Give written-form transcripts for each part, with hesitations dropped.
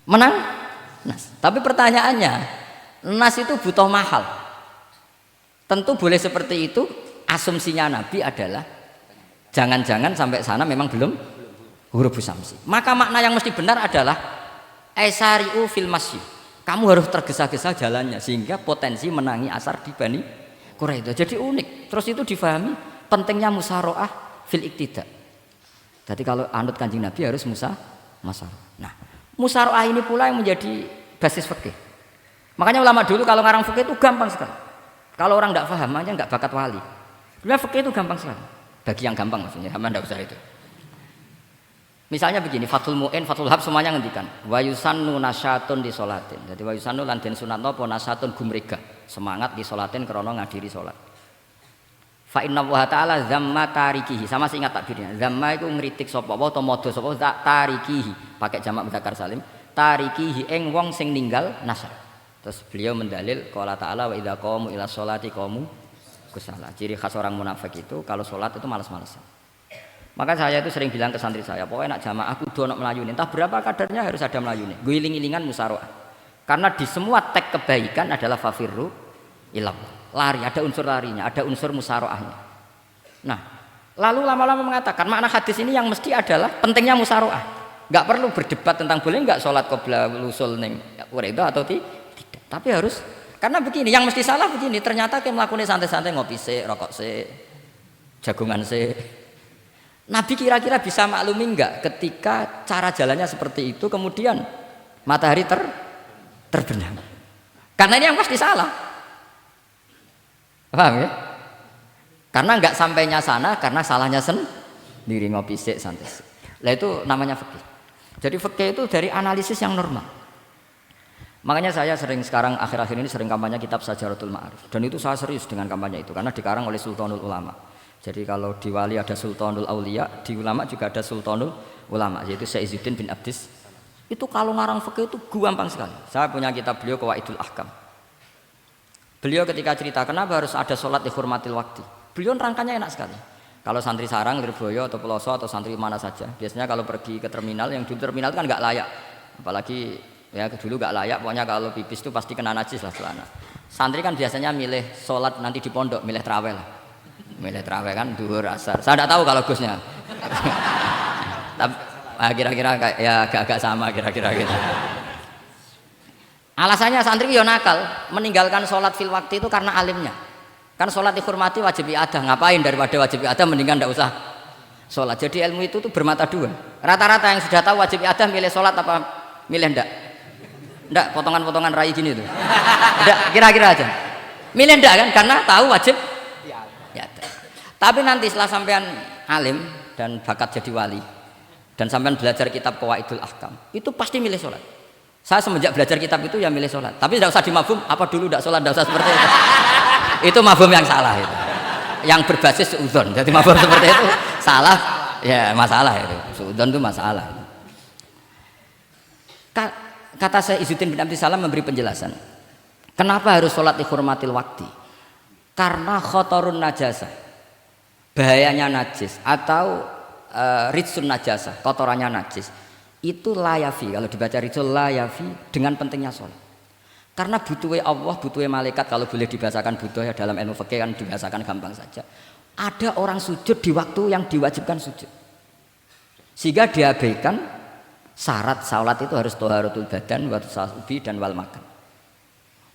menang nas. Tapi pertanyaannya, nas itu butuh mahal. Tentu boleh seperti itu. Asumsinya Nabi adalah jangan-jangan sampai sana memang belum huruf samsi. Maka makna yang mesti benar adalah aisariu fil masyi. Kamu harus tergesa-gesa jalannya sehingga potensi menangi asar di Bani Quraidah. Jadi unik. Terus itu difahami pentingnya musaroah fil iktida. Jadi kalau anut Kanjeng Nabi harus musaroah. Nah, musaroah ini pula yang menjadi basis fikih. Makanya ulama dulu kalau ngarang fikih itu gampang sekali. Kalau orang tidak paham aja nggak bakat wali. Sebenarnya fikih itu gampang sekali. Bagi yang gampang maksudnya, sama tidak usah itu. Misalnya begini, Fathul Mu'in, Fathul Hab semuanya ngendikan wa yusannu nasyatun di sholatin. Jadi wa yusannu lan den sunatna apa nasyatun gumrega, semangat di sholatin krana ngadiri salat. Fa inna wa ta'ala zamma tarikihi, sama sing ingat takbirnya. Zamma iku ngritik sapa wa utawa modho sapa tarikihi, pakai jamak muzakkar salim. Tarikihi ing wong sing ninggal nasyat. Terus beliau mendalil qala ta'ala wa idza qamu ila sholati qamu kusala. Ciri khas orang munafik itu kalau sholat itu malas-malasan. Maka saya itu sering bilang ke santri saya, pokoknya nak jamaah kudu ana melayune. Entah berapa kadarnya harus ada melayune. Guling-gilingan musaroah. Karena di semua teks kebaikan adalah fafirru ilallah. Lari, ada unsur larinya, ada unsur musaroahnya. Nah, lalu lama-lama mengatakan makna hadis ini yang mesti adalah pentingnya musaroah. Enggak perlu berdebat tentang boleh enggak sholat qabla usul ning Quraidah atau tidak. Tapi harus. Karena begini, yang mesti salah begini, ternyata kayak melakukan santai-santai ngopi se, rokok se, jagungan se. Nabi kira-kira bisa maklumi enggak ketika cara jalannya seperti itu kemudian matahari terbenam. Karena ini yang pasti salah. Paham ya? Karena enggak sampainya sana karena salahnya sendiri ngopi se, santai se. Lah itu namanya fikih. Jadi fikih itu dari analisis yang normal. Makanya saya sering sekarang akhir-akhir ini sering kampanye kitab Sajaratul Ma'arif dan itu saya serius dengan kampanye itu karena dikarang oleh Sultanul Ulama. Jadi kalau di wali ada Sultanul Aulia, di ulama juga ada Sultanul Ulama yaitu Syekh Izzuddin bin Abdis. Itu kalau ngarang fikih itu gampang sekali. Saya punya kitab beliau Qawaidul Ahkam. Beliau ketika cerita kenapa harus ada sholat dihormatil waktu. Beliau nerangkannya enak sekali. Kalau santri sarang, Lirboyo atau Peloso atau santri mana saja, biasanya kalau pergi ke terminal yang di terminal itu kan nggak layak, apalagi ya dulu gak layak, pokoknya kalau pipis itu pasti kena najis lah celana. Santri kan biasanya milih sholat nanti di pondok, milih terawih lah. Milih terawih kan duhur asar. Saya tidak tahu kalau gusnya. Tapi kira-kira ya agak-agak sama kira-kira gitu. Alasannya santri yo nakal, meninggalkan sholat fil waktu itu karena alimnya. Kan sholat dihormati wajib iadah, ngapain daripada wajib iadah mendingan tidak usah sholat. Jadi ilmu itu tuh bermata dua. Rata-rata yang sudah tahu wajib iadah milih sholat apa milih ndak? Ndak, potongan-potongan rai gini tuh. Ndak, kira-kira aja. Milih ndak kan karena tahu wajib ya. Tapi nanti setelah sampean alim dan bakat jadi wali dan sampean belajar kitab Qawaidul Ahkam, itu pasti milih sholat. Saya semenjak belajar kitab itu ya milih sholat. Tapi tidak usah dimafhum, apa dulu tidak sholat, tidak usah seperti itu. Itu mafhum yang salah itu. Yang berbasis suudzon. Jadi mafhum seperti itu salah, ya masalah itu. Suudzon itu masalah. Kata saya Izzuddin bin Abdis Salam memberi penjelasan. Kenapa harus sholat dihormatil waktu? Karena khotorun najasah, bahayanya najis atau ritsun najasah, kotorannya najis. Itu layafi, kalau dibaca ritsul layafi dengan pentingnya sholat. Karena butuhnya Allah, butuhnya malaikat, kalau boleh dibahasakan butuh ya dalam ilmu fikih kan dibahasakan gampang saja. Ada orang sujud di waktu yang diwajibkan sujud. Sehingga diabaikan syarat salat itu harus toharatul badan wa tasawubi dan wal makan.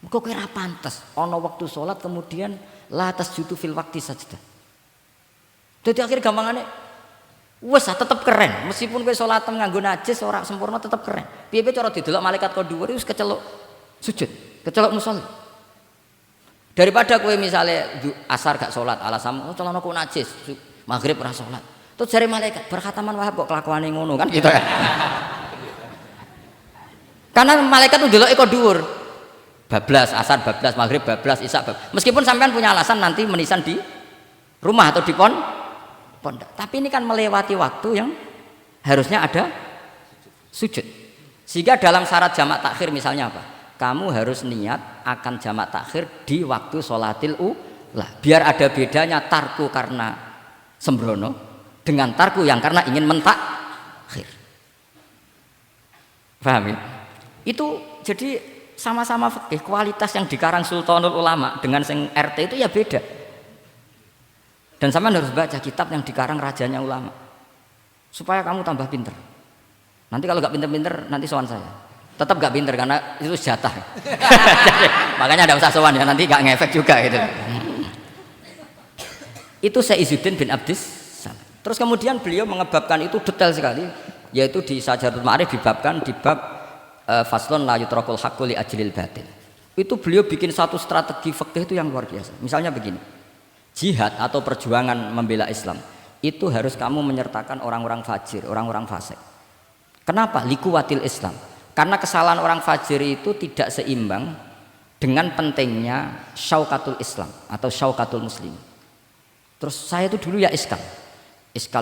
Kok kira pantas ana waktu salat kemudian la tasjudu fil waqti sajdah. Dadi akhir gampangane wes tetep keren meskipun kowe salat nganggo najis ora sempurna tetep keren. Piye-piye cara didelok malaikat kok dhuwur wis keceluk sujud, keceluk musolli. Daripada kowe misale asar gak salat alasan celana kok najis, maghrib ora salat. Terus jare malaikat berkhataman Wahab kok kelakuane ngono kan gitu ya. Karena malaikat itu delok eko dhuwur. Bablas asar, bablas maghrib, bablas isya. Meskipun sampean punya alasan nanti menisan di rumah atau di pondok. Tapi ini kan melewati waktu yang harusnya ada sujud. Sehingga dalam syarat jamak takhir misalnya apa? Kamu harus niat akan jamak takhir di waktu sholatil ula. Biar ada bedanya tarku karena sembrono dengan tarku yang karena ingin mentakhir. Paham ya? Itu jadi sama-sama fikih, kualitas yang dikarang Sultanul Ulama dengan sing RT itu ya beda. Dan sama harus baca kitab yang dikarang rajanya ulama supaya kamu tambah pinter. Nanti kalau nggak pinter-pinter nanti sowan saya. Tetap nggak pinter karena itu jatah. Makanya tidak usah sowan ya, nanti nggak ngefek juga gitu. Itu Syekh Izzuddin bin Abdis Salam. Terus kemudian beliau mengebabkan itu detail sekali, yaitu di Sajaratul Ma'arif dibabkan di bab faslun la yutrakul haqqu li ajlil batil. Itu beliau bikin satu strategi fikih itu yang luar biasa. Misalnya begini, jihad atau perjuangan membela Islam itu harus kamu menyertakan orang-orang fajir, orang-orang fasik. Kenapa? Likuwatil Islam. Karena kesalahan orang fajir itu tidak seimbang dengan pentingnya syaukatul Islam atau syaukatul muslim. Terus saya itu dulu ya iskal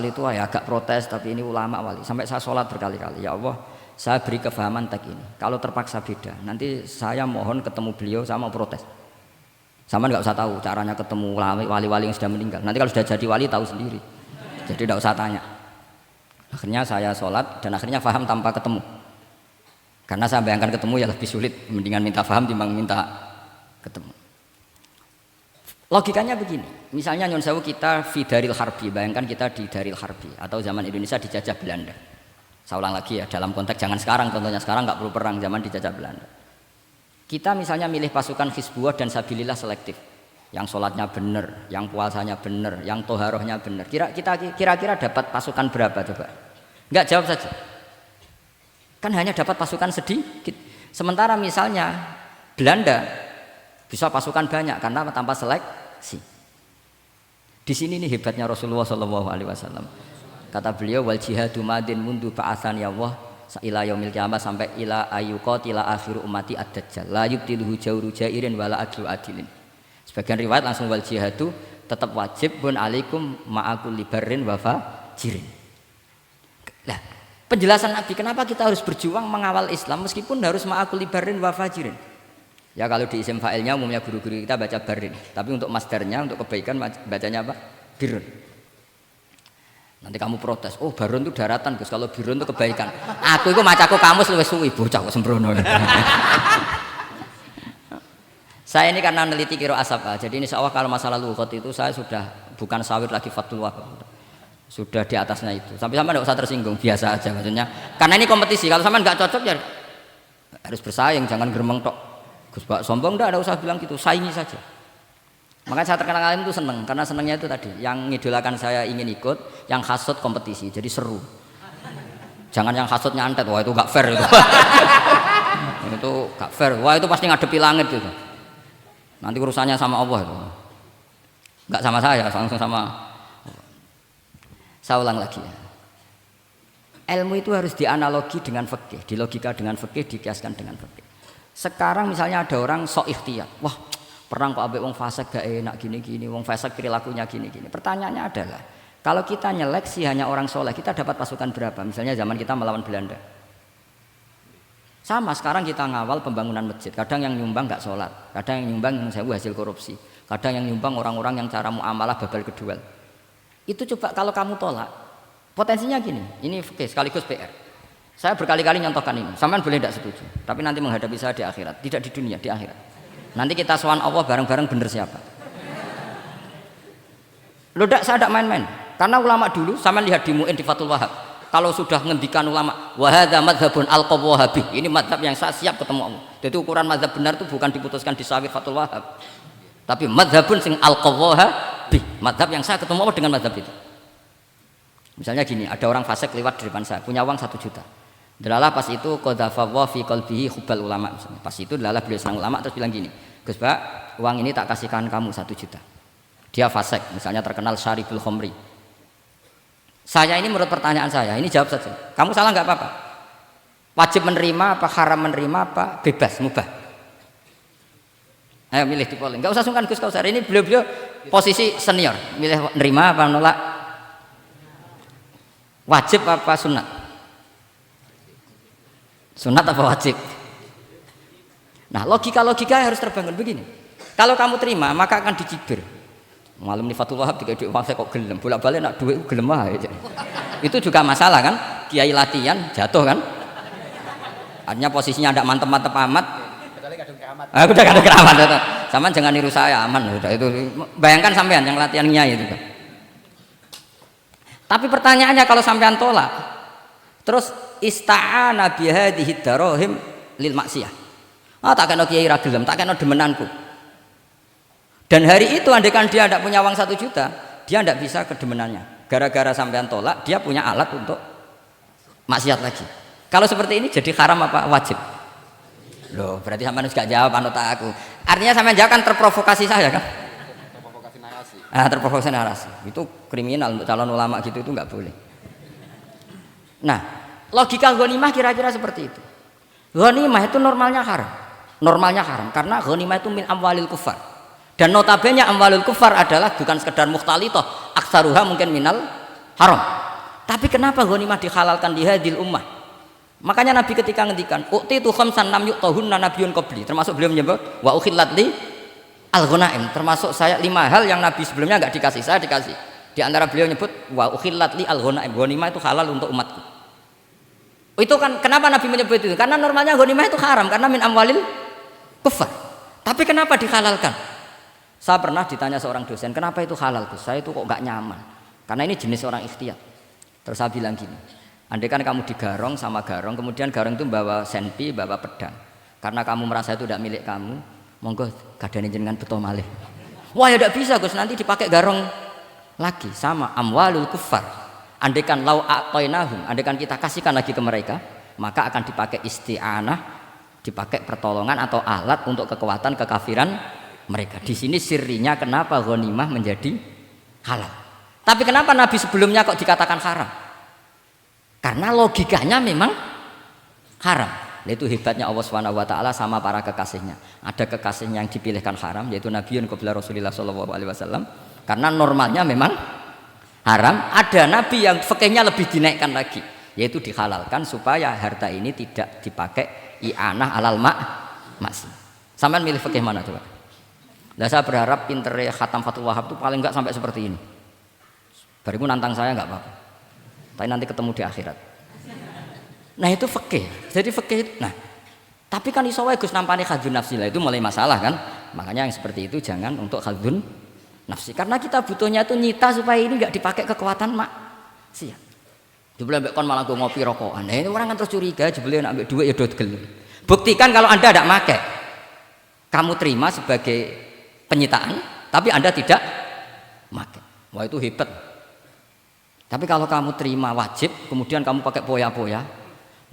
itu ya agak protes, tapi ini ulama wali. Sampai saya sholat berkali-kali, ya Allah saya beri kefahaman tak ini. Kalau terpaksa beda, nanti saya mohon ketemu beliau, saya mau protes. Sama nggak usah tahu caranya ketemu wali-wali yang sudah meninggal. Nanti kalau sudah jadi wali tahu sendiri. Jadi tidak usah tanya. Akhirnya saya sholat dan akhirnya faham tanpa ketemu. Karena saya bayangkan ketemu ya lebih sulit, mendingan minta faham timbang minta ketemu. Logikanya begini, misalnya nyun sewu kita fi daril harbi, bayangkan kita di daril harbi atau zaman Indonesia dijajah Belanda. Saya ulang lagi ya, dalam konteks jangan sekarang, contohnya sekarang nggak perlu perang, zaman dijajah Belanda. Kita misalnya milih pasukan Hizbullah dan Sabilillah selektif, yang sholatnya benar, yang puasanya benar, yang toharohnya benar. Kira-kira dapat pasukan berapa coba? Nggak, jawab saja. Kan hanya dapat pasukan sedikit. Sementara misalnya Belanda bisa pasukan banyak karena tanpa seleksi. Di sini nih hebatnya Rasulullah SAW. Kata beliau, wal jihadu madin mundu ba'atsan ya Allah ila yaumil qiyamah sampai ila ayyuqatila akhiru ummati ad-dajjal la yubtiluhu jawru jairin wala adlu adilin. Sebagian riwayat langsung wal jihadu tetap wajib bun alaikum ma'akul libarin wa fajirin. Nah, penjelasan Nabi kenapa kita harus berjuang mengawal Islam meskipun harus ma'akul libarin wa fajirin. Ya kalau di isim fa'ilnya umumnya guru-guru kita baca barin, tapi untuk masdarnya, untuk kebaikan bacanya apa? Birun. Nanti kamu protes, oh barun itu daratan Gus, kalau birun itu kebaikan. Aku itu macaku kamus luwih suwi, bocah kok sembrono. Saya ini karena meneliti kiro asap, jadi insya Allah kalau masalah lughat itu saya sudah bukan sawir lagi Fathul Wahab, sudah di atasnya itu. Sampai tidak usah tersinggung, biasa aja maksudnya. Karena ini kompetisi, kalau sama nggak cocok ya harus bersaing, jangan geremeng tok. Gus Pak sombong enggak, ada usah bilang gitu, saingi saja. Makanya saya terkenal alim itu seneng, karena senengnya itu tadi, yang ngidolakan saya ingin ikut, yang hasut kompetisi, jadi seru. Jangan yang hasut nyantet, wah itu gak fair itu. Itu gak fair, wah itu pasti ngadepi langit itu. Nanti urusannya sama Allah itu. Enggak sama saya, langsung sama. Saya ulang lagi ya. Ilmu itu harus dianalogi dengan fikih, dilogika dengan fikih, dikiaskan dengan fikih. Sekarang misalnya ada orang sok ikhtiyat, wah perang kok ambek wong fasik gak enak gini-gini, wong fasik perilakunya gini-gini. Pertanyaannya adalah, kalau kita nyeleksi hanya orang soleh, kita dapat pasukan berapa? Misalnya zaman kita melawan Belanda. Sama sekarang kita ngawal pembangunan masjid, kadang yang nyumbang gak sholat, kadang yang nyumbang yang sewu hasil korupsi, kadang yang nyumbang orang-orang yang cara muamalah babal kedua. Itu coba kalau kamu tolak, potensinya gini, ini sekaligus PR. Saya berkali-kali nyontohkan ini, sampean boleh tidak setuju, tapi nanti menghadapi saya di akhirat, tidak di dunia, di akhirat. Nanti kita sowan Allah bareng-bareng bener siapa? Loh saya tidak main-main, karena ulama dulu, sampean lihat di Mu'in di Fathul Wahab, kalau sudah ngendikan ulama, wahada madhabun al-qawwahabi, ini madhab yang saya siap ketemu Allah. Jadi ukuran madhab benar itu bukan diputuskan di sawit Fathul Wahab, tapi madhabun sing al-qawwahabi, madhab yang saya ketemu Allah dengan madhab itu. Misalnya gini, ada orang fasik lewat di depan saya, punya uang 1 juta. Delalah pas itu qadhafa fi qalbihi hubbal ulama. Pas itu delalah beliau senang ulama terus bilang gini, Gus Pak, uang ini tak kasihkan kamu 1 juta. Dia fasik, misalnya terkenal syaribul khomri. Saya ini menurut pertanyaan saya, ini jawab saja. Kamu salah nggak apa-apa. Wajib menerima apa haram menerima apa bebas mubah. Ayo milih di polling. Nggak usah sungkan Gus Kausar. Ini beliau posisi senior, milih menerima apa menolak. Wajib apa sunat? Sunat apa wajib? Nah logika harus terbangun begini. Kalau kamu terima maka akan dicibir. Malam nih Fathul Wahab tiga duit saya kok gelem, bolak-balik nak duit gelem aja. Itu juga masalah kan? Kiai latihan jatuh kan? Artinya posisinya tidak mantep-mantep amat. Kecuali kadung keramat. Udah kadung keramat. Sama jangan niru saya, aman udah itu. Bayangkan sampean yang latihan nyai itu kan. Tapi pertanyaannya kalau sampean tolak, terus ista'ana bihadhihi darahim lil maksiyah. Tak kena kiai ra gelem, tak kena demenanku. Dan hari itu andaikan dia tidak punya uang 1 juta, dia tidak bisa kedemenannya. Gara-gara sampean tolak, dia punya alat untuk maksiat lagi. Kalau seperti ini jadi haram apa wajib? Loh, berarti sampean harus gak jawab anut aku. Artinya sampean jawab kan terprovokasi saya kan? Terprovokasi narasi. Terprovokasi narasi. Itu kriminal untuk calon ulama gitu itu nggak boleh. Nah, logika ghanimah kira-kira seperti itu. Ghanimah itu normalnya haram. Normalnya haram karena ghanimah itu min amwalil kufar. Dan notabene amwalul kufar adalah bukan sekedar mukhtalithah, aksaruha mungkin minal haram. Tapi kenapa ghanimah dihalalkan di hadil ummah? Makanya Nabi ketika ngendikan uqtitu khamsan lam yuqtahunna nabiyyun qabli, termasuk beliau menyebut wa ukhillat li al-ghanaim, termasuk saya 5 hal yang Nabi sebelumnya enggak dikasih, saya dikasih. Di antara beliau nyebut wa ukhillat li al-ghanaim, ghanimah itu halal untuk umatku. Itu kan kenapa Nabi menyebut itu? Karena normalnya ghanimah itu haram karena min amwalil kufar. Tapi kenapa dihalalkan? Saya pernah ditanya seorang dosen, kenapa itu halal Gus? Saya itu kok enggak nyaman. Karena ini jenis orang ikhtiyat. Terus saya bilang gini, andai kan kamu digarong sama garong, kemudian garong itu bawa senpi, bawa pedang. Karena kamu merasa itu tidak milik kamu, monggo gadane jenengan beto malih. Wah ya tidak bisa Gus, nanti dipakai garong lagi. Sama amwalul kufar. Andai kan lau aqainahum, andai kan kita kasihkan lagi ke mereka, maka akan dipakai isti'anah, dipakai pertolongan atau alat untuk kekuatan kekafiran mereka. Di sini sirinya kenapa ghanimah menjadi halal. Tapi kenapa Nabi sebelumnya kok dikatakan haram? Karena logikanya memang haram. Itu hebatnya Allah SWT sama para kekasihnya. Ada kekasihnya yang dipilihkan haram, yaitu Nabiun qabla Rasulullah SAW. Karena normalnya memang haram. Ada Nabi yang fikihnya lebih dinaikkan lagi, yaitu dihalalkan supaya harta ini tidak dipakai i'anah alal maksi. Sampean milih fikih mana coba? Nah, saya berharap pinternya Khatam Fathul Wahab itu paling enggak sampai seperti ini. Bariku nantang saya enggak apa-apa. Tapi nanti ketemu di akhirat. Nah itu fikih. Jadi fikih itu. Nah, tapi kan iso wae Gus nampani khadzun nafsi lah, itu mulai masalah kan. Makanya yang seperti itu jangan untuk khadzun nafsi. Karena kita butuhnya itu nyita supaya ini enggak dipakai kekuatan maksiat. Jebule mbek kon malah go ngopi rokokan. Nah, ini orang kan terus curiga jebule nek ambek dhuwit ya do gelem. Buktikan kalau Anda tidak pakai. Kamu terima sebagai penyitaan, tapi Anda tidak pakai. Wah itu hebat. Tapi kalau kamu terima wajib, kemudian kamu pakai poya-poya,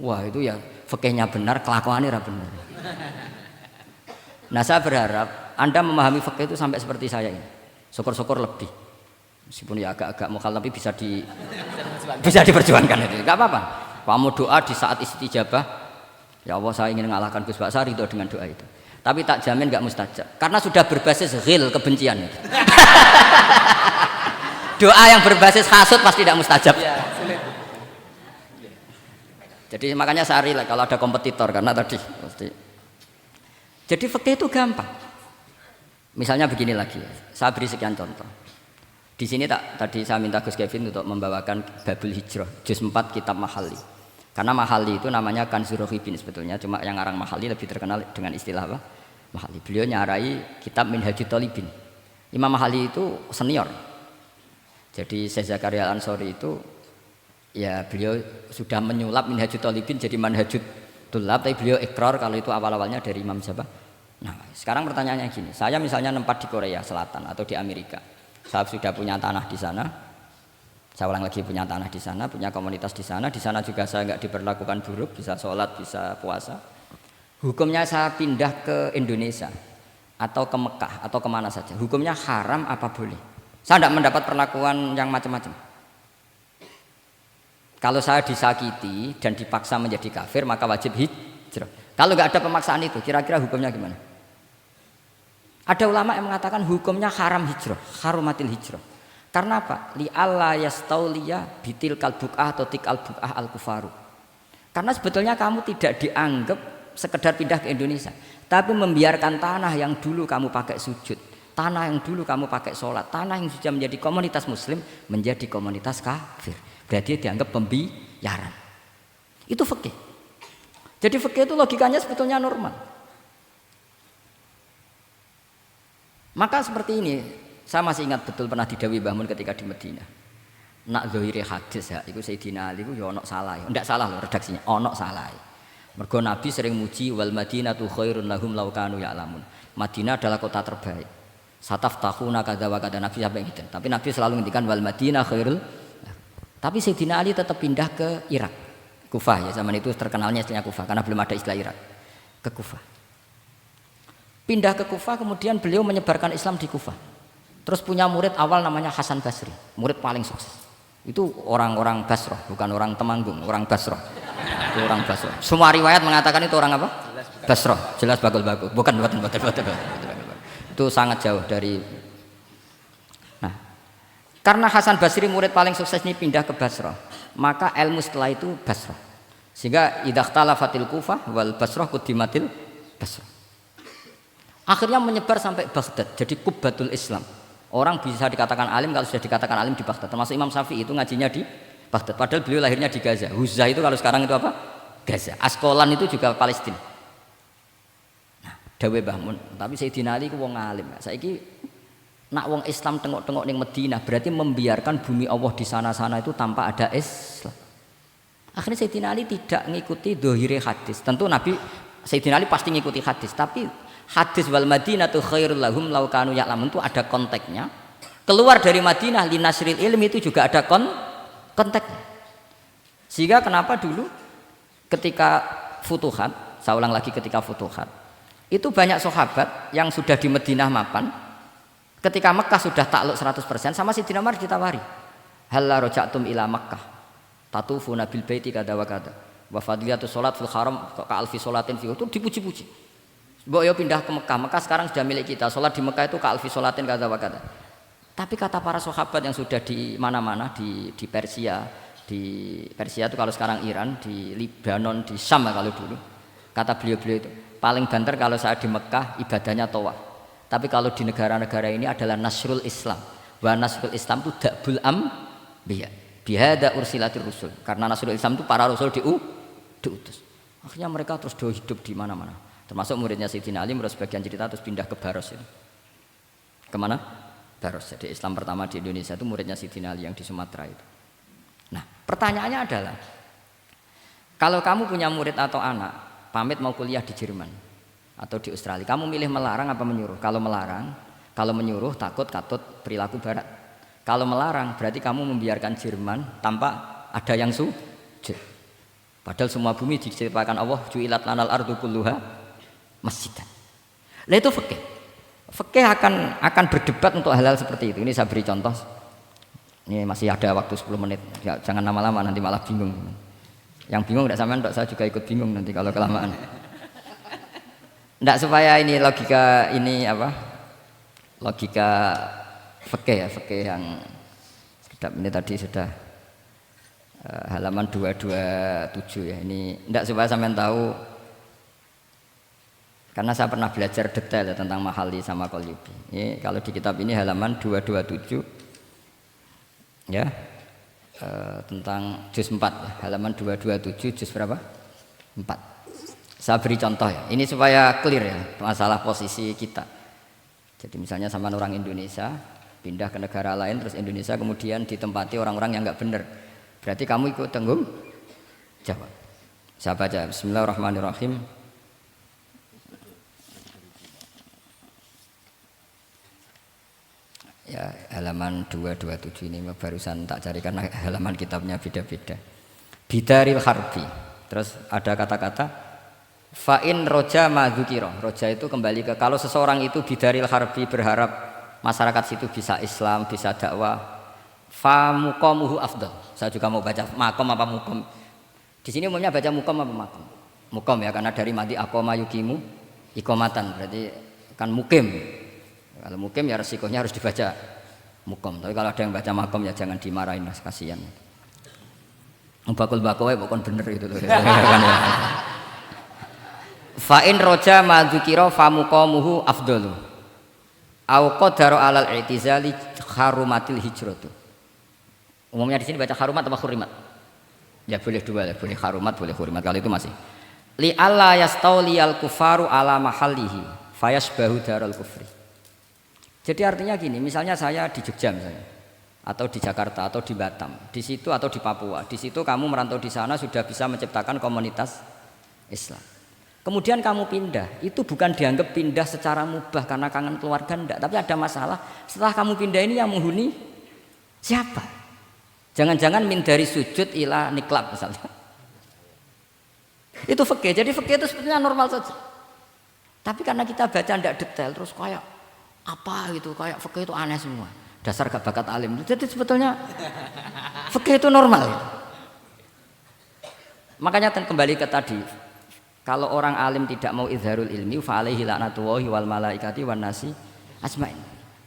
wah itu ya fikihnya benar, kelakuannya ra benar. Nah saya berharap Anda memahami fikih itu sampai seperti saya ini. Syukur-syukur lebih. Meskipun ya agak-agak mukhalaf tapi bisa diperjuangkan itu. Enggak apa-apa. Kamu doa di saat istijabah, ya Allah saya ingin mengalahkan Gus Baksa, ridho dengan doa itu. Tapi tak jamin enggak mustajab. Karena sudah berbasis ghil, kebencian itu. Doa yang berbasis hasud pasti tidak mustajab. Ya, jadi makanya saya rela kalau ada kompetitor karena tadi pasti. Jadi fikih itu gampang. Misalnya begini lagi, saya beri sekian contoh. Di sini tadi saya minta Gus Kevin untuk membawakan Babul Hijrah, juz 4 kitab Mahali. Karena Mahali itu namanya Kanzur Rohibin sebetulnya, cuma yang ngarang Mahali lebih terkenal dengan istilah apa? Mahali. Beliau nyarai kitab Minhajut Thalibin. Imam Mahali itu senior. Jadi Syekh Zakaria Al-Ansori itu ya beliau sudah menyulap Minhajut Thalibin jadi Manhajut Tulab, tapi beliau ikrar kalau itu awal-awalnya dari Imam Jabah. Nah, sekarang pertanyaannya gini, saya misalnya nempat di Korea Selatan atau di Amerika. Saya sudah punya tanah di sana. Saya ulang lagi punya tanah di sana, punya komunitas di sana. Di sana juga saya nggak diperlakukan buruk, bisa sholat, bisa puasa. Hukumnya saya pindah ke Indonesia atau ke Mekah atau kemana saja. Hukumnya haram apa boleh? Saya tidak mendapat perlakuan yang macam-macam. Kalau saya disakiti dan dipaksa menjadi kafir, maka wajib hijrah. Kalau nggak ada pemaksaan itu, kira-kira hukumnya gimana? Ada ulama yang mengatakan hukumnya haram hijrah, harumatil hijrah. Karena apa? Li alla yastauliya bitil kalbukah atau tikal bukah al kufaru. Karena sebetulnya kamu tidak dianggap sekedar pindah ke Indonesia, tapi membiarkan tanah yang dulu kamu pakai sujud, tanah yang dulu kamu pakai sholat, tanah yang sudah menjadi komunitas muslim menjadi komunitas kafir. Berarti dianggap pembiaran. Itu fikih. Jadi fikih itu logikanya sebetulnya normal. Maka seperti ini, saya masih ingat betul pernah didhawuhi Mbah Mun ketika di Madinah. Nak zahire hadis ya, iku Sayyidina Ali ku ya ono salah ya. Ndak salah loh redaksinya, ono salah. Mergo Nabi sering muji wal Madinatu khairun lahum law kanu ya'lamun. Madinah adalah kota terbaik. Sataftahuna kadza wa kadza Nabi sampai gitu. Tapi Nabi selalu ngendikan wal Madinah khairul. Tapi Sayyidina Ali tetap pindah ke Irak. Kufah ya, zaman itu terkenalnya istilahnya Kufah karena belum ada istilah Irak. Ke Kufah. Pindah ke Kufah, kemudian beliau menyebarkan Islam di Kufah. Terus punya murid awal namanya Hasan Basri, murid paling sukses. Itu orang-orang Basrah, bukan orang Temanggung, orang Basrah. Itu orang Basrah. Semua riwayat mengatakan itu orang apa? Basrah, jelas bagul-bagul. Bukan. Itu sangat jauh dari. Nah, karena Hasan Basri murid paling sukses ini pindah ke Basrah, maka ilmu setelah itu Basrah. Sehingga idza ikhtalafatil Kufah wal Basrah quddimatil Basrah. Akhirnya menyebar sampai Baghdad, jadi Qubbatul Islam. Orang bisa dikatakan alim kalau sudah dikatakan alim di Baghdad. Termasuk Imam Syafi'i itu ngajinya di Baghdad. Padahal beliau lahirnya di Gaza. Huzah itu kalau sekarang itu apa? Gaza. Askolan itu juga Palestina. Nah, dawe Mbah Mun. Tapi Sayyidina Ali ku wong alim. Saiki nak wong Islam tengok-tengok ning Madinah berarti membiarkan bumi Allah di sana-sana itu tanpa ada Islam. Akhirnya Sayyidina Ali tidak mengikuti dohire hadis. Tentu Nabi Sayyidina Ali pasti mengikuti hadis, tapi hadis wal Madinatu khairul lahum law kanu ya'lamun itu ada konteksnya. Keluar dari Madinah linasril ilmi itu juga ada konteksnya. Sehingga kenapa dulu ketika futuhat, saya ulang lagi ketika futuhat, itu banyak sahabat yang sudah di Madinah mapan. Ketika Mekah sudah takluk 100% sama Sayyidina Umar ditawari. Halla raja'tum ila Makkah tatufuna bil baiti kada wa kada. Wa fadliyatus salat fil haram ka alfi salatin fi itu dipuji-puji. Mbok yo pindah ke Mekah, Mekah sekarang sudah milik kita. Salat di Mekah itu ka alfi salatin kada wa kada. Tapi kata para sahabat yang sudah di mana-mana di Persia itu kalau sekarang Iran, di Lebanon, di Syam kalau dulu. Kata beliau-beliau itu, paling banter kalau saya di Mekah ibadahnya tawaf. Tapi kalau di negara-negara ini adalah nasrul Islam. Wa nasrul Islam itu da'bul ambiya. Bihada ursilatir rusul. Karena nasrul Islam itu para rasul diutus. Akhirnya mereka terus hidup di mana-mana. Termasuk muridnya Sayyidina Ali menurut sebagian cerita terus pindah ke Baros itu. Kemana? Baros. Jadi Islam pertama di Indonesia itu muridnya Sayyidina Ali yang di Sumatera itu. Nah, pertanyaannya adalah kalau kamu punya murid atau anak pamit mau kuliah di Jerman atau di Australia, kamu milih melarang apa menyuruh? Kalau melarang, kalau menyuruh takut perilaku barat. Kalau melarang berarti kamu membiarkan Jerman tanpa ada yang sujud. Padahal semua bumi diciptakan Allah, ju'ilat lanal ardu kulluha masjidan. Lah itu fikih. Fikih akan berdebat untuk hal-hal seperti itu. Ini saya beri contoh. Ini masih ada waktu 10 menit. Ya, jangan lama-lama nanti malah bingung. Yang bingung tidak sampean, saya juga ikut bingung nanti kalau kelamaan. Tidak supaya ini logika ini apa? Logika fikih ya, fikih yang sedap ini tadi sudah halaman 227 ya. Ini tidak supaya sampean tahu. Karena saya pernah belajar detail ya, tentang Mahali sama Qalyubi. Ini kalau di kitab ini halaman 227 ya, tentang juz 4 ya, halaman 227 juz berapa? 4. Saya beri contoh ya. Ini supaya clear ya masalah posisi kita. Jadi misalnya sama orang Indonesia pindah ke negara lain terus Indonesia kemudian ditempati orang-orang yang nggak benar. Berarti kamu ikut tanggung jawab. Saya baca Bismillahirrahmanirrahim. Ya, halaman 227 ini barusan tak cari karena halaman kitabnya beda-beda. Bidaril harbi. Terus ada kata-kata fa'in roja madzukira. Roja itu kembali ke kalau seseorang itu bidaril harbi berharap masyarakat situ bisa Islam, bisa dakwah. Fa muqamuhu afdal. Saya juga mau baca makom apa mukom. Di sini umumnya baca mukom apa makom. Mukom ya karena dari mati aqama yuqimu iqamatan berarti kan mukim. Kalau mukim ya resikonya harus dibaca mukom. Tapi kalau ada yang baca makom ya jangan dimarahin, mas, kasihan. Bakul-bakul bukan bener itu loh. Fa'in roja madzukira fa muqamuhu afdalu. Au qadara alal i'tizali harumatil hijratu. Umumnya di sini baca harumat atau hurimat? Ya boleh dua, ya boleh harumat, boleh hurimat. Kalau itu masih. li alla yastauliyal kufaru ala mahallihi fayasbahu darul kufri. Jadi artinya gini, misalnya saya di Jogja misalnya, atau di Jakarta atau di Batam, di situ atau di Papua, di situ kamu merantau di sana sudah bisa menciptakan komunitas Islam. Kemudian kamu pindah, itu bukan dianggap pindah secara mubah karena kangen keluarga, enggak, tapi ada masalah. Setelah kamu pindah ini yang menghuni siapa? Jangan-jangan min dari sujud ila niklab misalnya. Itu fikih. Jadi fikih itu sebetulnya normal saja. Tapi karena kita baca tidak detail terus kayak apa gitu, kayak fikih itu aneh semua. Dasar gak bakat alim. Jadi sebetulnya fikih itu normal. Ya. Makanya kembali ke tadi, kalau orang alim tidak mau izharul ilmi fa alaihi laknatullahi wal malaikati wan nasi ajmain.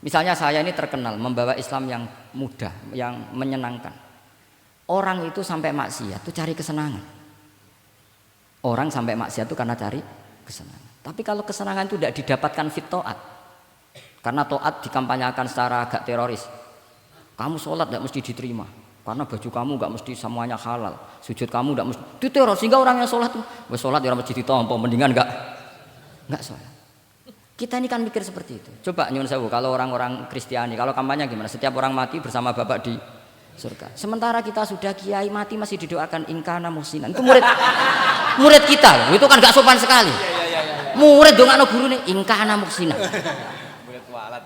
Misalnya saya ini terkenal membawa Islam yang mudah, yang menyenangkan. Orang itu sampai maksiat itu cari kesenangan. Orang sampai maksiat itu karena cari kesenangan. Tapi kalau kesenangan itu tidak didapatkan fit to'at, karena to'at dikampanyakan secara agak teroris. Kamu sholat tidak mesti diterima, karena baju kamu nggak mesti semuanya halal, sujud kamu nggak mesti diteror, sehingga orang yang sholat tuh, sholat ya mesti ditompo, mendingan nggak sholat. Kita ini kan mikir seperti itu. Coba nyun sewu, kalau orang-orang Kristiani, kalau kampanye gimana? Setiap orang mati bersama Bapak di surga. Sementara kita sudah kiai mati masih didoakan ingkana muhsinan. Itu murid kita loh. Itu kan gak sopan sekali. Murid dongakno gurune ingkana muhsinan. Murid kualat.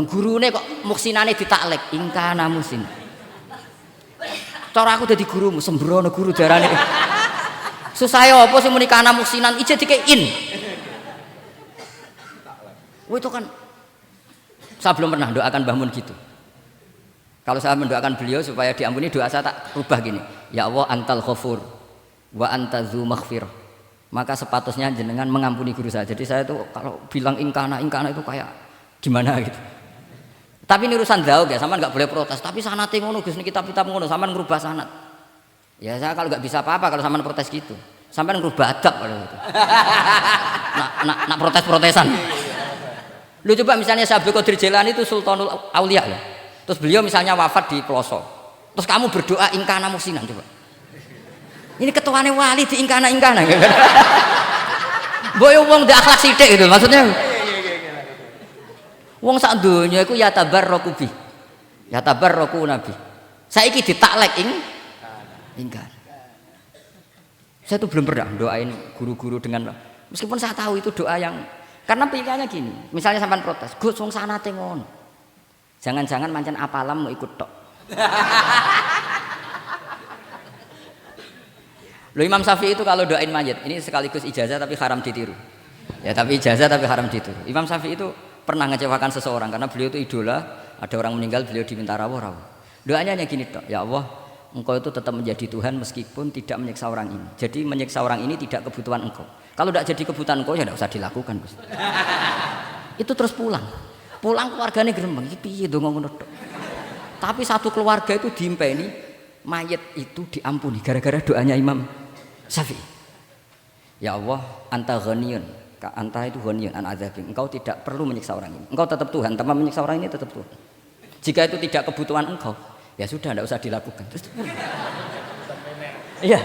Gurune kok muhsinane ditaklek ingkana muhsinan. Cara aku dadi gurumu sembrono guru darane. Susah apa sing muni kana muhsinan ije dikein. Itu kan saya belum pernah doakan Mbah Mun gitu. Kalau saya mendoakan beliau supaya diampuni, doa saya tak rubah gini. Ya Allah antal ghafur wa anta dzu maghfirah. Maka sepatutnya jenengan mengampuni guru saya. Jadi saya tuh kalau bilang ingkana itu kayak gimana gitu. Tapi ini urusan zauk ya, sampean enggak boleh protes. Tapi sanate ngono Gus, niki kitab-kitab ngono, sampean ngrubah sanad. Ya saya kalau enggak bisa apa-apa kalau sampean protes gitu. Sampean ngrubah adab kalau gitu. Nak protes-protesan. Lu coba misalnya Syekh Abdul Qadir Jailani itu Sultanul Aulia ya. Terus beliau misalnya wafat di pelosok. Terus kamu berdoa ingkana muhsinan coba. Ini ketuane wali di ingkana. Boyo wong ndek akhlak sithik gitu maksudnya. Wong sak donya iku ya tabarraku bi. Ya tabarraku nabi. Saiki ditaklek ingkana. Saya tuh belum pernah doain guru-guru dengan meskipun saya tahu itu doa yang karena pilihannya gini. Misalnya sampean protes, "Gus wong sanate ngono." Jangan-jangan mancen apalam mau ikut tok. Loh Imam Syafi'i itu kalau doain mayit, ini sekaligus ijazah tapi haram ditiru. Ya tapi ijazah tapi haram ditiru. Imam Syafi'i itu pernah mengecewakan seseorang karena beliau itu idola, ada orang meninggal beliau diminta rawuh. Doanya hanya gini tok, ya Allah, Engkau itu tetap menjadi Tuhan meskipun tidak menyiksa orang ini. Jadi menyiksa orang ini tidak kebutuhan Engkau. Kalau tidak jadi kebutuhan Engkau ya tidak usah dilakukan, Gus. Itu terus pulang keluarganya gremeng, iki piye donga ngono tok. Tapi satu keluarga itu diimpeni mayit itu diampuni gara-gara doanya Imam Syafi'i. Ya Allah, anta ghaniyun, anta itu ghaniyun an adzabin. Engkau tidak perlu menyiksa orang ini. Engkau tetap Tuhan, tanpa menyiksa orang ini tetap Tuhan. Jika itu tidak kebutuhan engkau, ya sudah tidak usah dilakukan. Terus iya.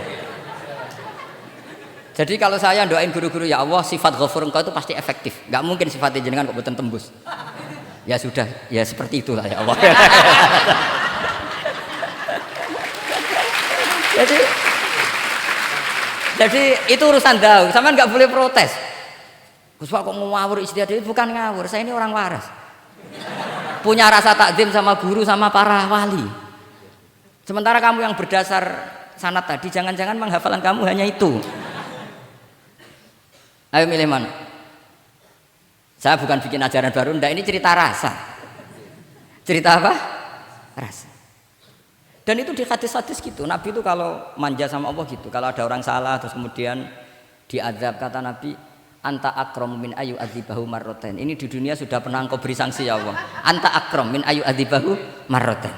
Jadi kalau saya doain guru-guru ya Allah sifat ghafur engkau itu pasti efektif. Enggak mungkin sifatnya jenengan kok boten tembus. Ya sudah, ya seperti itulah ya Allah. Jadi itu urusan daun, sama nggak boleh protes. Gus Pak kok ngawur istihad itu bukan ngawur, saya ini orang waras. Punya rasa takzim sama guru sama para wali. Sementara kamu yang berdasar sanad tadi, jangan-jangan menghafalan kamu hanya itu. Ayo milih mana? Saya bukan bikin ajaran baru, ndak, ini cerita rasa. Cerita apa? Rasa. Dan itu di hadis-hadis gitu. Nabi itu kalau manja sama Allah gitu. Kalau ada orang salah terus kemudian diazab, kata Nabi, anta akram min ayu adzibahu marroten. Ini di dunia sudah pernah engkau beri sanksi ya Allah. Anta akram min ayu adzibahu marroten.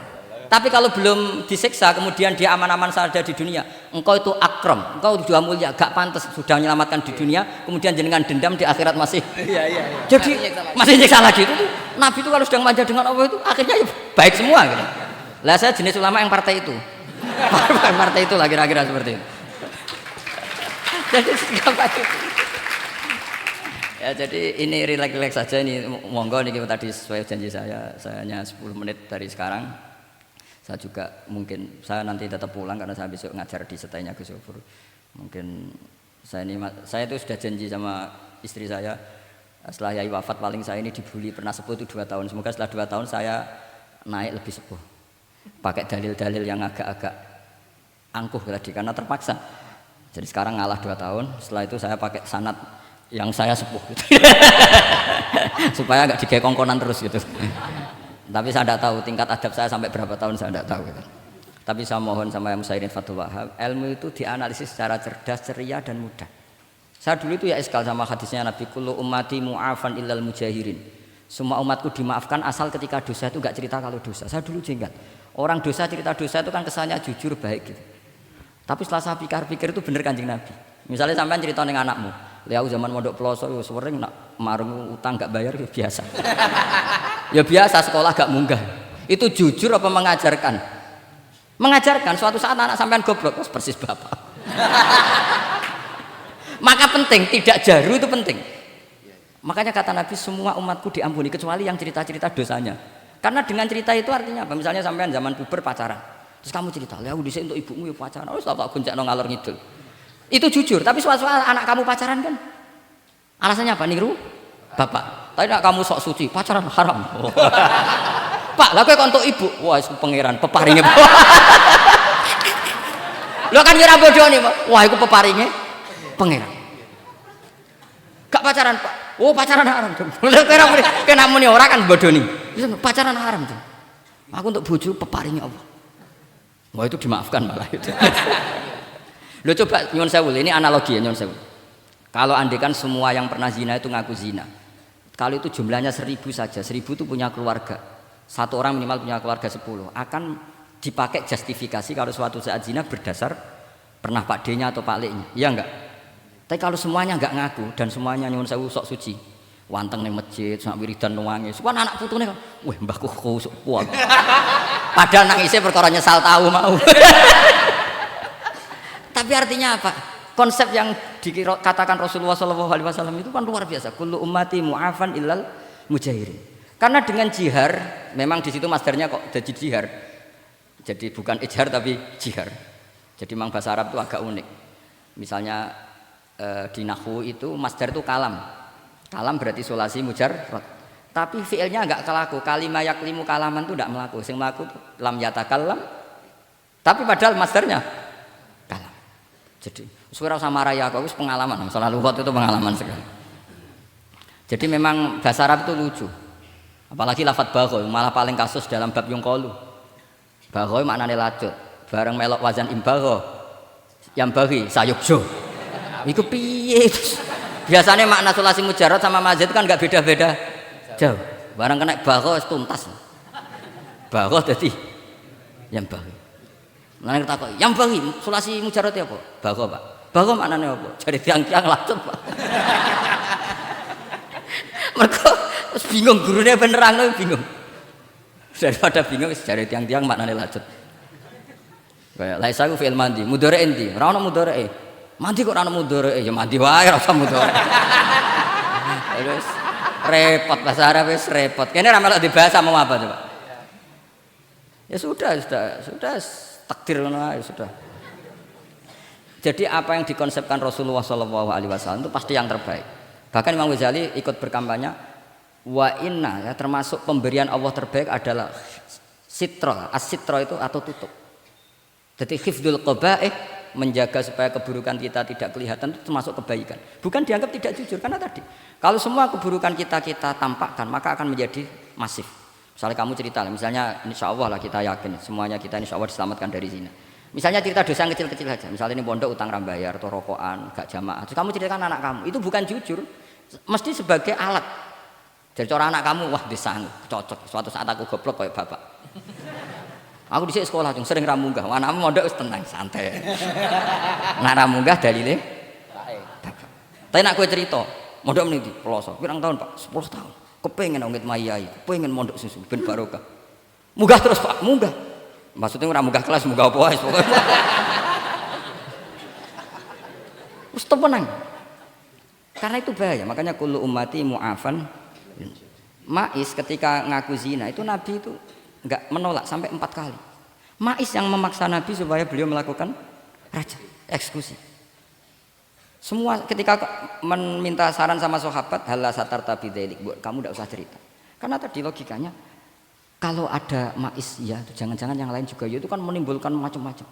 Tapi kalau belum disiksa kemudian dia aman-aman saja di dunia, engkau itu akram, engkau sudah mulia, gak pantas sudah menyelamatkan di dunia, kemudian jenengan dendam di akhirat masih. Iya. Jadi masih nyiksa lagi itu. Nabi itu kalau sedang manja dengan Allah itu akhirnya ya baik semua gitu. Lah saya jenis ulama yang partai itu. Partai itu lah kira-kira seperti itu. Jadi segampang itu. Ya jadi ini relax saja ini monggo niki tadi sesuai janji saya hanya 10 menit dari sekarang. Saya juga mungkin saya nanti tetap pulang karena saya besok ngajar di setainya Gus Yofur. Mungkin saya itu sudah janji sama istri saya setelah Yai wafat paling saya ini dibully pernah sepuh itu 2 tahun. Semoga setelah 2 tahun saya naik lebih sepuh. Pakai dalil-dalil yang agak-agak angkuh tadi karena terpaksa. Jadi sekarang ngalah 2 tahun. Setelah itu saya pakai sanad yang saya sepuh gitu. Supaya agak digekongkonan terus gitu. Tapi saya tidak tahu tingkat adab saya sampai berapa tahun saya tidak tahu gitu. Tapi saya mohon sama yang Musairin Fathul Wahab, ilmu itu dianalisis secara cerdas, ceria dan mudah. Saya dulu itu ya iskal sama hadisnya Nabi kullu ummati mu'afan illal mujahirin. Semua umatku dimaafkan asal ketika dosa itu enggak cerita kalau dosa. Saya dulu jenggat. Orang dosa cerita dosa itu kan kesannya jujur baik gitu. Tapi setelah saya pikir-pikir itu bener Kanjeng Nabi. Misalnya sampean cerita ning anakmu, lihat zaman mondok peloso yo sering nak marung utang enggak bayar ya biasa. Ya biasa sekolah gak munggah. Itu jujur apa mengajarkan? Mengajarkan. Suatu saat anak sampean goblok, persis bapak. Maka penting, tidak jaru itu penting. Makanya kata Nabi semua umatku diampuni kecuali yang cerita-cerita dosanya. Karena dengan cerita itu artinya apa? Misalnya sampean zaman puber pacaran. Terus kamu cerita, "Lah dhisik untuk ibumu ya pacaran." Oh, tak goncekno ngalor ngidul. Itu jujur, tapi suatu saat anak kamu pacaran kan? Alasannya apa? Niru bapak. Tapi nak kamu sok suci, pacaran haram. Oh. Pak, lah kowe kontok ibu. Wah, iku pangeran peparinge. Lho kan kira bodoh nih, wah iku peparinge pangeran. Gak pacaran, Pak. Oh, pacaran haram. Lha kira muni ora kan bodoh nih. Pacaran haram tuh. Aku untuk bojo peparinge Allah. Wah, itu dimaafkan malah itu. Lho coba nyuwun sewu, ini analogi ya nyuwun sewu. Kalau andekan semua yang pernah zina itu ngaku zina. Kalau itu jumlahnya 1000 saja, 1000 itu punya keluarga. Satu orang minimal punya keluarga 10. Akan dipakai justifikasi kalau suatu saat zina berdasar pernah Pak D-nya atau Pak L-nya. Iya enggak? Tapi kalau semuanya enggak ngaku dan semuanya nyuwun sewu sok suci. Wanteng ning masjid, sak wiridan nangis. Suwan anak putune kan, wah mbahku khusuk kuat. Padahal nangisnya perkara nyesal tahu mau. Tapi artinya apa? Konsep yang dikatakan Rasulullah SAW itu kan luar biasa. Kullu ummati mu'afan illal mujahirin. Karena dengan jihar, memang di situ masdarnya kok jadi jihar. Jadi bukan ijhar tapi jihar. Jadi memang bahasa Arab itu agak unik. Misalnya di nahwu itu masdar itu kalam. Kalam berarti sulasi mujarrad. Tapi fiilnya enggak kelaku. Kalimah yaklimu kalaman itu enggak melaku. Sing melaku lam yatakallam. Tapi padahal masdarnya kalam. Jadi suara sama raya aku pengalaman, masalah lughat itu pengalaman sekali. Jadi memang bahasa Arab itu lucu. Apalagi lafadz bagho, malah paling kasus dalam bab yungqalu. Bagho maknane lacut. Bareng melok wazan imbagho. Yang bagi sayukjo. Iku piye? Biasanya makna sulasi mujarrad sama mazid kan enggak beda-beda jauh. Bareng kena bagho tuntas. Bagho dadi yang bagi. Nang takok, yang bagi sulasi mujarrad apa? Bagho, Pak. Bagho maknane apa? Jadi tiang-tiang lacut, Pak. Mergo wis bingung gurune ben nerangno bingung. Daripada bingung wis jare tiang-tiang maknane lacut. Kayak laisa ku fi'il mandi, mudhari endi? Ora ono mudhari. Mandi kok ora ono mudhari? Ya mandi wae ora usah mudhari. Terus repot bahasa Arab wis repot. Kene ra melok dibahas mau apa coba? Ya sudah takdir ngono ae sudah. Jadi apa yang dikonsepkan Rasulullah SAW itu pasti yang terbaik. Bahkan Imam Ghazali ikut berkampanye wa inna ya, termasuk pemberian Allah terbaik adalah sitra. As-sitra itu atau tutup. Jadi hifdzul qaba'ih, menjaga supaya keburukan kita tidak kelihatan itu termasuk kebaikan. Bukan dianggap tidak jujur karena tadi kalau semua keburukan kita tampakkan maka akan menjadi masif. Misalnya kamu cerita, misalnya insya Allah lah kita yakin semuanya kita insya Allah diselamatkan dari zina. Misalnya cerita dosa yang kecil-kecil saja. Misalnya ini pondok utang rambayar atau rokokan, gak jamaah. Terus kamu ceritakan anak kamu, itu bukan jujur, mesti sebagai alat. Jadi cara anak kamu, wah disanggup, cocok. Suatu saat aku goblok kayak bapak. Aku di sekolah sering ramunggah. Anakmu mondok tenang, santai. Nak ramunggah dalile. Tapi nak gue cerita, mondok meniti pelosok. Pirang tahun Pak? 10 tahun. Kepengen ngit mayai, kepengen mondok susu ben barokah. Munggah terus Pak, munggah. Maksudnya ora munggah kelas, munggah apa wae pokoknya. Wis temenan. Karena itu bahaya, makanya kullu ummati mu'afan. Ma'is ketika ngaku zina itu Nabi itu enggak menolak sampai 4 kali. Ma'is yang memaksa Nabi supaya beliau melakukan rajam, eksekusi. Semua ketika meminta saran sama sahabat, halla satarta bidzalik, kamu enggak usah cerita. Karena tadi logikanya kalau ada Ma'is ya, jangan-jangan yang lain juga ya, itu kan menimbulkan macam-macam.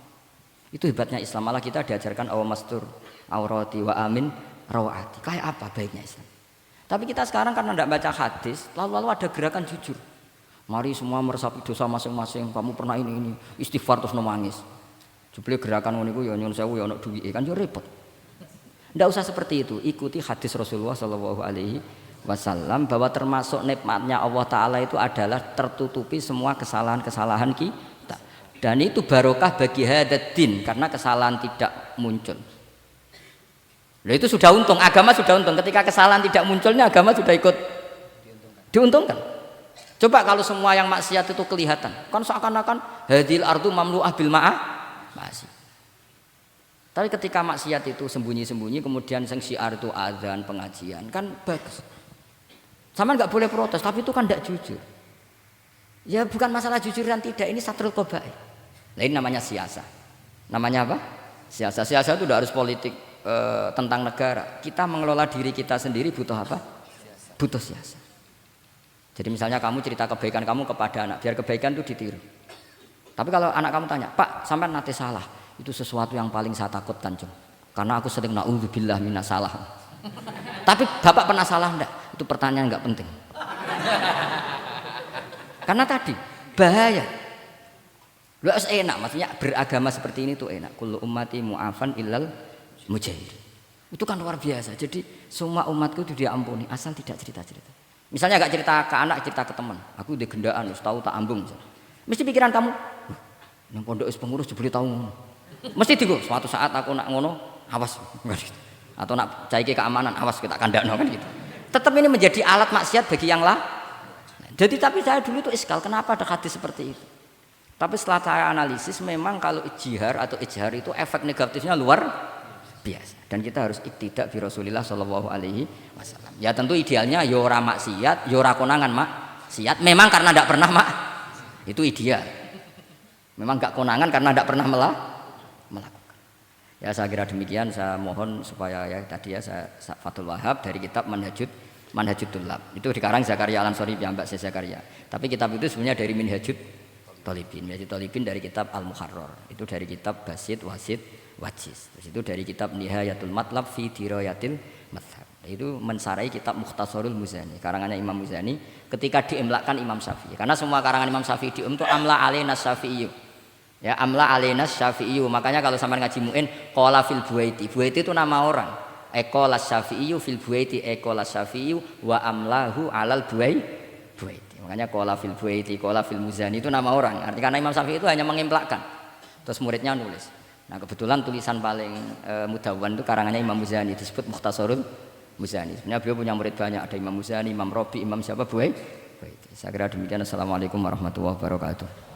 Itu hebatnya Islam, malah kita diajarkan awamastur aurati wa amin rawati. Kayak apa baiknya Islam? Tapi kita sekarang karena tidak baca hadis, lalu ada gerakan jujur. Mari semua meresapi dosa masing-masing. Kamu pernah ini istighfar terus nangis. Jebule gerakan ngono iku ya nyun sewu ya ono duwike kan yo repot. Tidak usah seperti itu. Ikuti hadis Rasulullah Shallallahu Alaihi Wasallam bahwa termasuk nikmatnya Allah Taala itu adalah tertutupi semua kesalahan-kesalahan kita. Dan itu barokah bagi hadaddin karena kesalahan tidak muncul. Nah, itu sudah untung, agama sudah untung. Ketika kesalahan tidak munculnya, agama sudah ikut diuntungkan. Coba kalau semua yang maksiat itu kelihatan, kan seakan-akan hadil ardu mamlu'ah bil ma'asi. Tapi ketika maksiat itu sembunyi-sembunyi, kemudian sing syiar itu adzan, pengajian, kan bagus. Sama nggak boleh protes, tapi itu kan tidak jujur. Ya bukan masalah jujur dan tidak, ini satrul qabaih. Nah, ini namanya siasa. Namanya apa? Siasa. Siasa itu tidak harus politik. Tentang negara, kita mengelola diri kita sendiri butuh apa? Butuh siasa. Jadi misalnya kamu cerita kebaikan kamu kepada anak, biar kebaikan itu ditiru. Tapi kalau anak kamu tanya, Pak, sampean nate salah, itu sesuatu yang paling saya takutkan, Cung. Karena aku sering naudzubillah minas salah. Tapi Bapak pernah salah enggak? Itu pertanyaan enggak penting. Karena tadi bahaya. Lu enak, maksudnya beragama seperti ini tuh enak. Kullu ummati mu'afan illal mujahid. Itu kan luar biasa. Jadi semua umatku itu diampuni asal tidak cerita-cerita. Misalnya gak cerita ke anak, cerita ke teman. Aku udah gendaan, tahu tak ambung. Mesti pikiran kamu, yang pondok is pengurus jebule tahu ngono. Mesti digo, suatu saat aku nak ngono, awas. Atau nak caiki keamanan, awas kita kandakno kan gitu. Tetap ini menjadi alat maksiat bagi yang lah. Jadi tapi saya dulu itu iskal, kenapa ada hadis seperti itu? Tapi setelah saya analisis, memang kalau ijtihar atau ijhar itu efek negatifnya luar biasa, dan kita harus iktidak bi Rasulillah Shallallahu Alaihi Wasallam. Ya tentu idealnya yora maksiat, yora konangan maksiat. Memang karena tidak pernah itu ideal. Memang gak konangan karena tidak pernah melakukan. Ya saya kira demikian. Saya mohon supaya ya tadi ya saya Fathul Wahab dari kitab Manhajut Tullab. Itu dikarang Zakaria Al-Ansori Mbak Zakaria. Tapi kitab itu sebenarnya dari Minhajut Thalibin. Minhajut Thalibin dari kitab Al-Muharrar. Itu dari kitab Basit Wasit Wajiz. Terus itu dari kitab Nihayatul Matlab fi Dirayatil Madhab. Itu mensarai kitab Mukhtasarul Muzani, karangannya Imam Muzani ketika diimlakan Imam Syafi'i. Karena semua karangan Imam Syafi'i itu amla alaina Syafi'i. Ya, amla alaina Syafi'i. Makanya kalau sampai ngaji muin qala fil Buaiti. Buaiti itu nama orang. Qala Syafi'i fil Buaiti, qala Syafi'i wa amlahu alal Buaiti. Makanya qala fil Buaiti, qala fil Muzani itu nama orang. Artinya karena Imam Syafi'i itu hanya mengimplekan. Terus muridnya nulis. Nah kebetulan tulisan paling mudawwan itu karangannya Imam Muzani, disebut Mukhtasarul Muzani. Sebenarnya beliau punya murid banyak, ada Imam Muzani, Imam Robi, Imam siapa Buai. Saya kira demikian. Assalamualaikum warahmatullahi wabarakatuh.